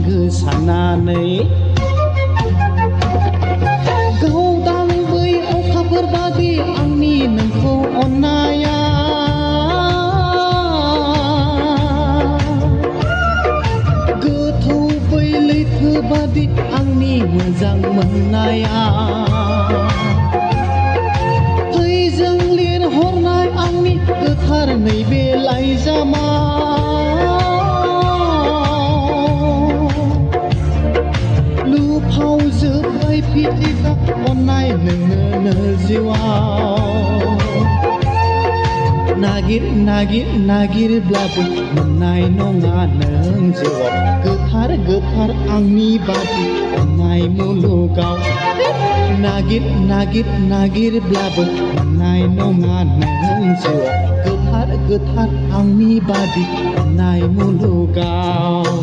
आंगो साननानै गावदां बै अखाफोर बादि आंनि नोंखौ अननाया गोथौ बै लैथो बादि आंनि मोजां मोननाया थैजों लिरहरनाय आंनि गोथार नैबे लाइजामा लुफाव जोब्बाय फिथिखा अननाय नोंनो जिउआव नागिर नागिर नागिरब्लाबो मोननाय नङा नों जिउआव गोथार गोथार आंनि बादि अननाय मुलुगाव नागिर नागिर नागिरब्लाबो मोननाय नङा नों जिउआव गोथार गोथार आंनि बादि अननाय मुलुगाव